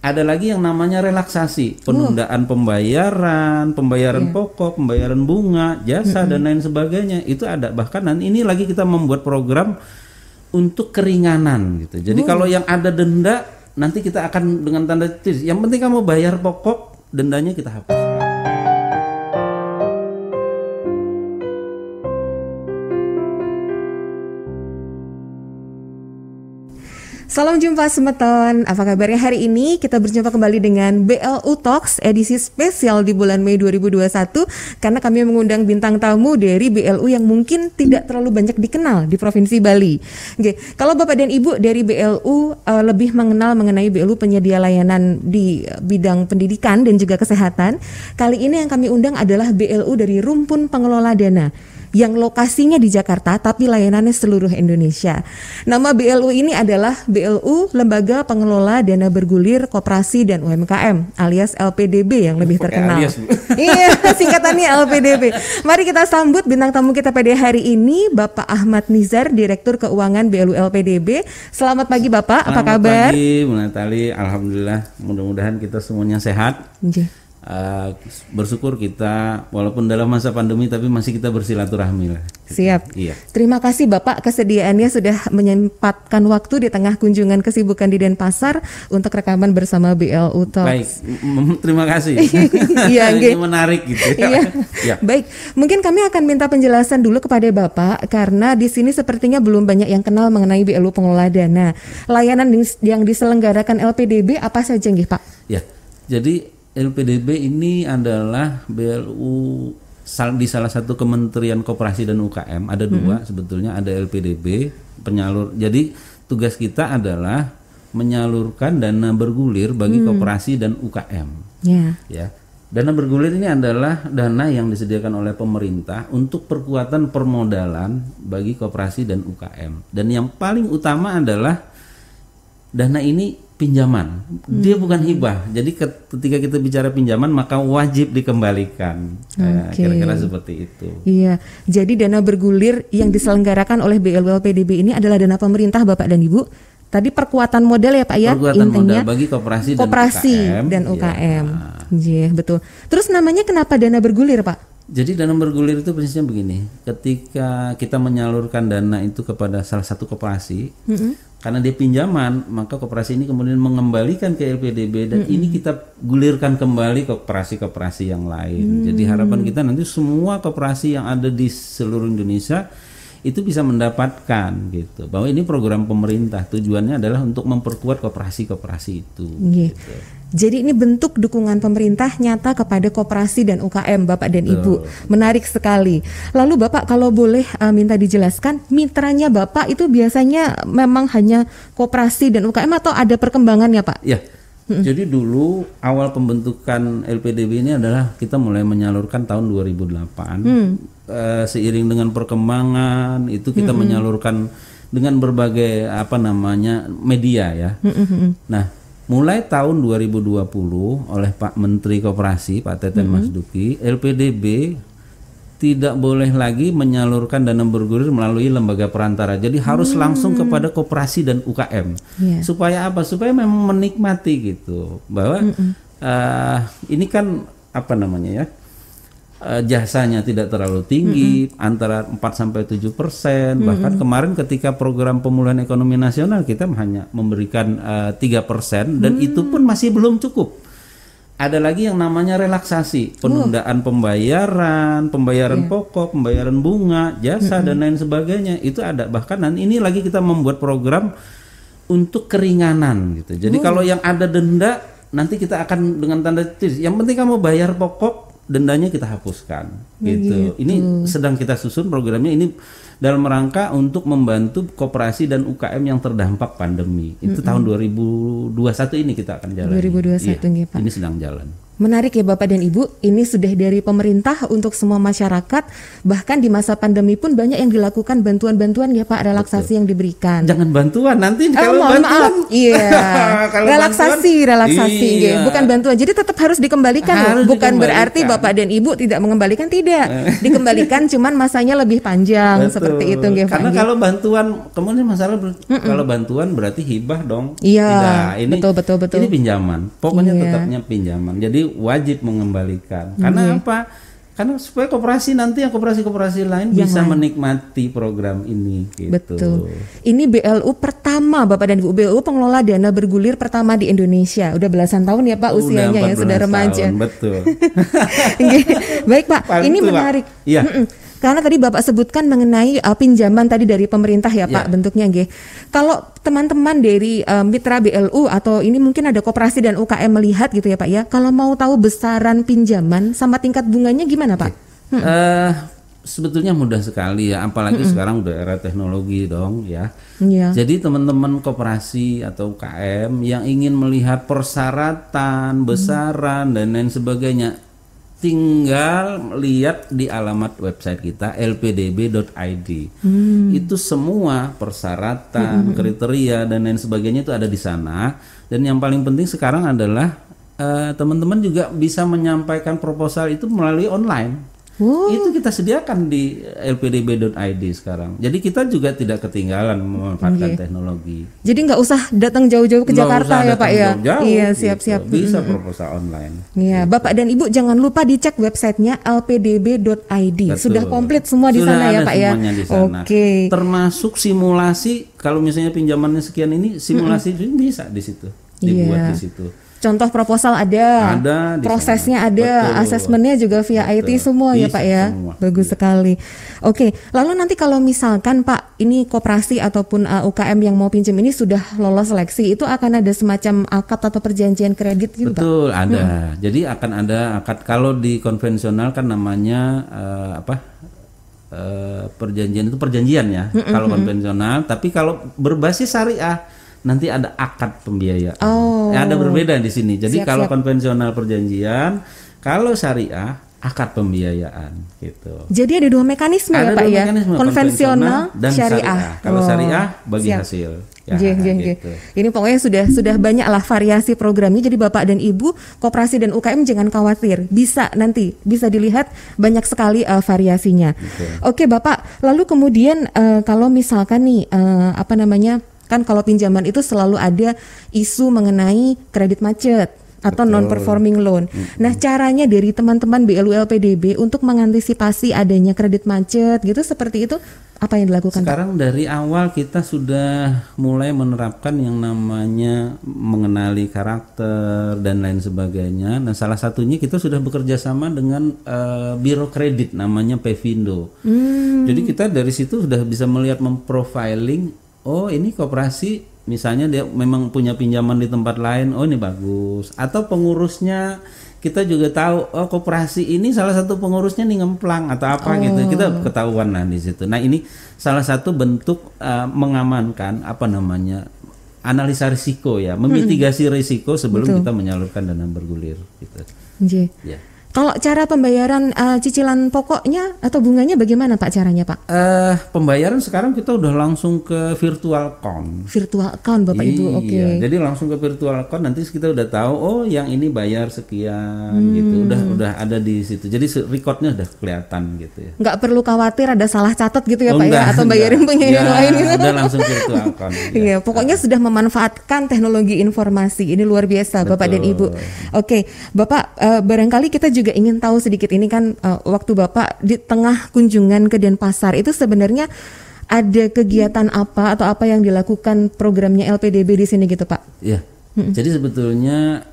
ada lagi yang namanya relaksasi, penundaan pembayaran pokok, pembayaran bunga, jasa dan lain sebagainya. Itu ada. Bahkan ini lagi kita membuat program untuk keringanan gitu. Jadi kalau yang ada denda nanti kita akan dengan tanda titik. Yang penting kamu bayar pokok, dendanya kita hapus. Salam jumpa Semeton, apa kabarnya hari ini? Kita berjumpa kembali dengan BLU Talks edisi spesial di bulan Mei 2021 karena kami mengundang bintang tamu dari BLU yang mungkin tidak terlalu banyak dikenal di Provinsi Bali. Oke, kalau Bapak dan Ibu dari BLU lebih mengenal mengenai BLU penyedia layanan di bidang pendidikan dan juga kesehatan, kali ini yang kami undang adalah BLU dari Rumpun Pengelola Dana yang lokasinya di Jakarta tapi layanannya seluruh Indonesia. Nama BLU ini adalah BLU Lembaga Pengelola Dana Bergulir Koperasi dan UMKM alias LPDB yang lebih terkenal. Iya, singkatannya LPDB. Mari kita sambut bintang tamu kita pada hari ini, Bapak Ahmad Nizar, Direktur Keuangan BLU LPDB. Selamat pagi Bapak, apa kabar? Selamat pagi, Bu Natali. Alhamdulillah, mudah-mudahan kita semuanya sehat. Bersyukur kita walaupun dalam masa pandemi tapi masih kita bersilaturahmi lah. Siap. Iya. Terima kasih Bapak kesediaannya sudah menyempatkan waktu di tengah kunjungan kesibukan di Denpasar untuk rekaman bersama BLU Talks. Baik, terima kasih. Iya, ini menarik gitu. Iya. Ya. Baik, mungkin kami akan minta penjelasan dulu kepada Bapak karena di sini sepertinya belum banyak yang kenal mengenai BLU Pengelola Dana. Layanan yang diselenggarakan LPDB apa saja nggih, Pak? Ya. Jadi LPDB ini adalah BLU di salah satu Kementerian Koperasi dan UKM. Ada dua sebetulnya, ada LPDB penyalur. Jadi tugas kita adalah menyalurkan dana bergulir bagi koperasi dan UKM. Ya. Dana bergulir ini adalah dana yang disediakan oleh pemerintah untuk perkuatan permodalan bagi koperasi dan UKM. Dan yang paling utama adalah dana ini pinjaman, dia bukan hibah. Jadi ketika kita bicara pinjaman maka wajib dikembalikan. Kira-kira seperti itu. Iya. Jadi dana bergulir yang diselenggarakan oleh BLU LPDB ini adalah dana pemerintah Bapak dan Ibu. Tadi perkuatan modal ya Pak ya, perkuatan intinya modal bagi koperasi dan UKM. Iya, betul. Terus namanya kenapa dana bergulir Pak? Jadi dana bergulir itu prinsipnya begini, ketika kita menyalurkan dana itu kepada salah satu koperasi, karena dia pinjaman, maka koperasi ini kemudian mengembalikan ke LPDB dan ini kita gulirkan kembali ke koperasi-koperasi yang lain. Jadi harapan kita nanti semua koperasi yang ada di seluruh Indonesia itu bisa mendapatkan gitu, bahwa ini program pemerintah, tujuannya adalah untuk memperkuat koperasi-koperasi itu. Gitu. Jadi ini bentuk dukungan pemerintah nyata kepada koperasi dan UKM Bapak dan Ibu. Menarik sekali. Lalu Bapak kalau boleh minta dijelaskan, mitranya Bapak itu biasanya memang hanya koperasi dan UKM atau ada perkembangannya Pak? Ya. Jadi dulu awal pembentukan LPDB ini adalah kita mulai menyalurkan tahun 2008. Seiring dengan perkembangan itu kita menyalurkan dengan berbagai media ya. Nah, mulai tahun 2020 oleh Pak Menteri Koperasi Pak Teten Mas Duki, LPDB tidak boleh lagi menyalurkan dana bergulir melalui lembaga perantara. Jadi harus langsung kepada koperasi dan UKM. Supaya apa? Supaya memang menikmati gitu. Bahwa ini kan jasanya tidak terlalu tinggi, antara 4-7%. Bahkan kemarin ketika program pemulihan ekonomi nasional kita hanya memberikan 3% dan itu pun masih belum cukup. Ada lagi yang namanya relaksasi, penundaan pembayaran pokok, pembayaran bunga, jasa dan lain sebagainya. Itu ada. Bahkan ini lagi kita membuat program untuk keringanan gitu. Jadi kalau yang ada denda nanti kita akan dengan tanda titik. Yang penting kamu bayar pokok, dendanya kita hapuskan gitu. Ini sedang kita susun programnya ini dalam rangka untuk membantu koperasi dan UKM yang terdampak pandemi. Itu tahun 2021 ini kita akan jalan. 2021 Pak. Ini sedang jalan. Menarik ya Bapak dan Ibu, ini sudah dari pemerintah untuk semua masyarakat, bahkan di masa pandemi pun banyak yang dilakukan bantuan-bantuan ya Pak, relaksasi yang diberikan. Jangan bantuan, nanti kalau mohon bantuan. maaf, iya. Kalau relaksasi, iya. bukan bantuan. Jadi tetap harus dikembalikan loh. Bukan berarti Bapak dan Ibu tidak mengembalikan, tidak. Dikembalikan, cuman masanya lebih panjang. Betul. Seperti itu nggih Pak. Karena kalau bantuan, kemudian masalah kalau bantuan berarti hibah dong. Iya, tidak, ini betul. Ini pinjaman, pokoknya Iya. tetapnya pinjaman. Jadi wajib mengembalikan. Karena apa? Karena supaya koperasi nanti yang koperasi-koperasi lain Yang bisa lain. menikmati program ini. Gitu. Betul. Ini BLU pertama Bapak dan Ibu, BLU pengelola dana bergulir pertama di Indonesia. Udah belasan tahun ya Pak usianya ya, sudah 14 remaja. tahun, betul. Nggih. Baik Pak, Paling ini tua. menarik. Iya. Karena tadi Bapak sebutkan mengenai pinjaman tadi dari pemerintah ya Pak, Ya. bentuknya nggih. Kalau teman-teman dari mitra BLU atau ini mungkin ada koperasi dan UKM melihat gitu ya Pak ya, kalau mau tahu besaran pinjaman sama tingkat bunganya gimana Pak? Sebetulnya mudah sekali ya, apalagi sekarang udah era teknologi dong ya. Iya. Jadi teman-teman koperasi atau UKM yang ingin melihat persyaratan, besaran dan lain sebagainya, tinggal lihat di alamat website kita lpdb.id. Itu semua persyaratan, kriteria dan lain sebagainya itu ada di sana. Dan yang paling penting sekarang adalah teman-teman juga bisa menyampaikan proposal itu melalui online. Itu kita sediakan di lpdb.id sekarang. Jadi kita juga tidak ketinggalan memanfaatkan teknologi. Jadi nggak usah datang jauh-jauh ke Nggak Jakarta usah ya Pak datang ya. jauh-jauh, Iya, gitu. siap-siap. Bisa proposal online. Iya, Bapak dan Ibu jangan lupa dicek websitenya lpdb.id. Betul. Sudah komplit semua di Sudah sana ya ada Pak ya. semuanya di sana. Oke. Termasuk simulasi, kalau misalnya pinjamannya sekian ini, simulasi itu bisa di situ, dibuat Iya. di situ. Contoh proposal ada Ada di prosesnya sana. ada, Betul. asesmennya juga via IT Betul. semua ya Bisa Pak ya. semua. Bagus Iya. sekali. Oke, lalu nanti kalau misalkan Pak ini koperasi ataupun UKM yang mau pinjam ini sudah lolos seleksi, itu akan ada semacam akad atau perjanjian kredit gitu Pak? Betul, ada. Jadi akan ada akad. Kalau di konvensional kan namanya perjanjian itu perjanjian ya. Kalau konvensional, tapi kalau berbasis syariah nanti ada akad pembiayaan. Oh. Ada berbeda di sini. Jadi Siap, kalau siap. konvensional perjanjian, kalau syariah akad pembiayaan gitu. Jadi ada dua mekanisme ya Ada Pak dua ya, mekanisme, konvensional dan syariah. Kalau syariah bagi siap. hasil. Gitu. Ini pokoknya sudah banyak lah variasi programnya. Jadi Bapak dan Ibu koperasi dan UKM jangan khawatir, bisa dilihat banyak sekali variasinya. Oke Bapak, lalu kemudian kalau misalkan nih kan kalau pinjaman itu selalu ada isu mengenai kredit macet atau non performing loan. Nah, caranya dari teman-teman BLU LPDB untuk mengantisipasi adanya kredit macet gitu seperti itu apa yang dilakukan Pak? Sekarang dari awal kita sudah mulai menerapkan yang namanya mengenali karakter dan lain sebagainya. Nah, salah satunya kita sudah bekerja sama dengan biro kredit namanya Pevindo. Jadi kita dari situ sudah bisa melihat memprofiling, oh ini koperasi misalnya dia memang punya pinjaman di tempat lain, oh ini bagus. Atau pengurusnya kita juga tahu, oh koperasi ini salah satu pengurusnya nih ngemplang atau apa gitu, kita ketahuan lah di situ. Nah ini salah satu bentuk mengamankan analisa risiko ya, memitigasi risiko sebelum kita menyalurkan dana bergulir gitu. Ya. Kalau cara pembayaran cicilan pokoknya atau bunganya bagaimana Pak caranya Pak? Pembayaran sekarang kita udah langsung ke virtual account. Virtual account Bapak Ibu, oke. Jadi langsung ke virtual account, nanti kita udah tahu oh yang ini bayar sekian gitu. Udah ada di situ. Jadi recordnya udah kelihatan gitu ya. Nggak perlu khawatir ada salah catat gitu ya Pak ya, atau bayarin punya yang lain gitu. Udah langsung virtual account. Iya, pokoknya sudah memanfaatkan teknologi informasi. Ini luar biasa Bapak dan Ibu. Oke, Bapak barangkali kita juga ingin tahu sedikit ini kan waktu Bapak di tengah kunjungan ke Denpasar itu sebenarnya ada kegiatan apa atau apa yang dilakukan programnya LPDB di sini gitu Pak? Iya. Jadi sebetulnya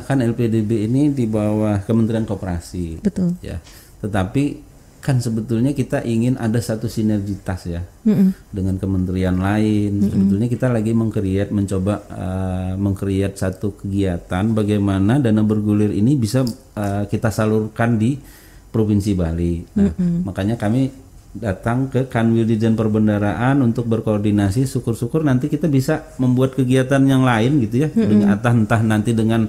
kan LPDB ini di bawah Kementerian Koperasi. Betul. Ya. Tetapi kan sebetulnya kita ingin ada satu sinergitas ya dengan kementerian lain. Sebetulnya kita lagi mencoba meng-create satu kegiatan bagaimana dana bergulir ini bisa kita salurkan di Provinsi Bali. Nah, makanya kami datang ke Kanwil Dirjen Perbendaraan untuk berkoordinasi. Syukur-syukur nanti kita bisa membuat kegiatan yang lain gitu ya, dengan entah nanti dengan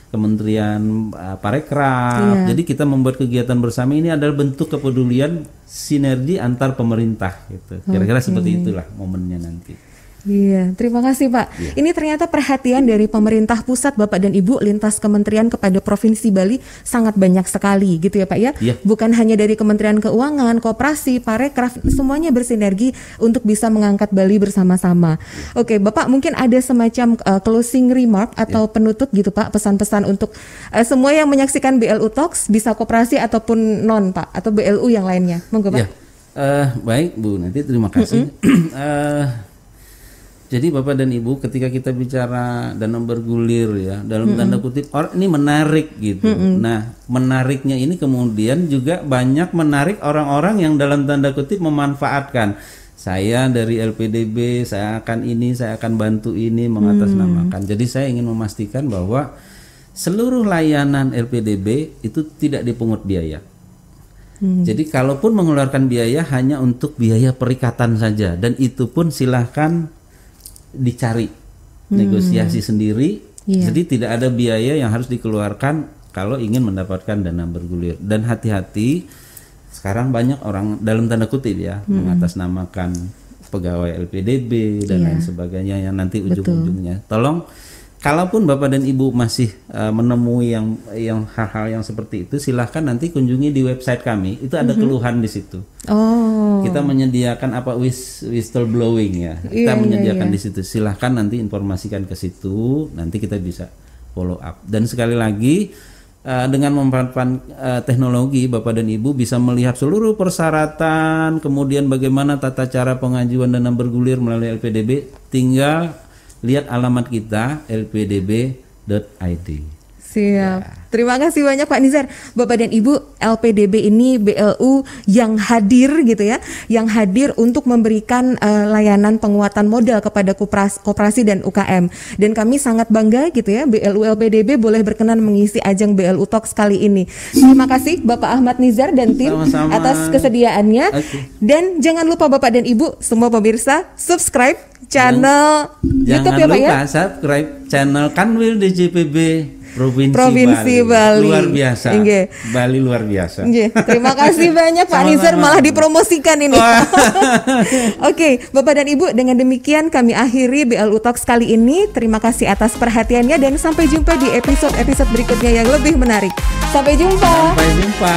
Kementerian Parekraf. Jadi kita membuat kegiatan bersama ini adalah bentuk kepedulian sinergi antar pemerintah gitu. Kira-kira seperti itulah momennya nanti. Iya, terima kasih Pak. Ini ternyata perhatian dari pemerintah pusat Bapak dan Ibu lintas kementerian kepada Provinsi Bali sangat banyak sekali gitu ya Pak ya. Bukan hanya dari Kementerian Keuangan, Koperasi, Parekraf, semuanya bersinergi untuk bisa mengangkat Bali bersama-sama. Oke, Bapak mungkin ada semacam closing remark atau penutup gitu Pak, pesan-pesan untuk semua yang menyaksikan BLU Talks, bisa koperasi ataupun non Pak, atau BLU yang lainnya. Monggo Pak. Baik Bu, nanti terima kasih. Jadi Bapak dan Ibu, ketika kita bicara dana bergulir ya, dalam tanda kutip, ini menarik gitu. Nah, menariknya ini kemudian juga banyak menarik orang-orang yang dalam tanda kutip memanfaatkan. Saya dari LPDB, saya akan ini, saya akan bantu ini, mengatasnamakan. Jadi saya ingin memastikan bahwa seluruh layanan LPDB itu tidak dipungut biaya. Jadi kalaupun mengeluarkan biaya hanya untuk biaya perikatan saja, dan itu pun silahkan dicari negosiasi sendiri. Jadi tidak ada biaya yang harus dikeluarkan kalau ingin mendapatkan dana bergulir. Dan hati-hati, sekarang banyak orang dalam tanda kutip ya mengatasnamakan pegawai LPDB dan lain sebagainya yang nanti ujung-ujungnya. Tolong, kalaupun Bapak dan Ibu masih menemui yang hal-hal yang seperti itu, silahkan nanti kunjungi di website kami. Itu ada keluhan di situ. Kita menyediakan whistleblowing ya. Kita menyediakan di situ. Silahkan nanti informasikan ke situ. Nanti kita bisa follow up. Dan sekali lagi, dengan memanfaatkan teknologi, Bapak dan Ibu bisa melihat seluruh persyaratan, kemudian bagaimana tata cara pengajuan dana bergulir melalui LPDB. Tinggal lihat alamat kita lpdb.id. Siap. Terima kasih banyak Pak Nizar. Bapak dan Ibu, LPDB ini BLU yang hadir gitu ya, yang hadir untuk memberikan layanan penguatan modal kepada koperasi dan UKM. Dan kami sangat bangga gitu ya, BLU LPDB boleh berkenan mengisi ajang BLU Talks kali ini. Terima kasih Bapak Ahmad Nizar dan tim atas kesediaannya. Dan jangan lupa Bapak dan Ibu, semua pemirsa, subscribe channel YouTube ya Pak ya. Jangan lupa subscribe channel Kanwil DJPB Provinsi Bali. Luar biasa. Bali luar biasa. Terima kasih banyak Pak Nizar, malah dipromosikan ini. Oke, Bapak dan Ibu, dengan demikian kami akhiri BLU Talks kali ini. Terima kasih atas perhatiannya dan sampai jumpa di episode-episode berikutnya yang lebih menarik. Sampai jumpa. Sampai jumpa.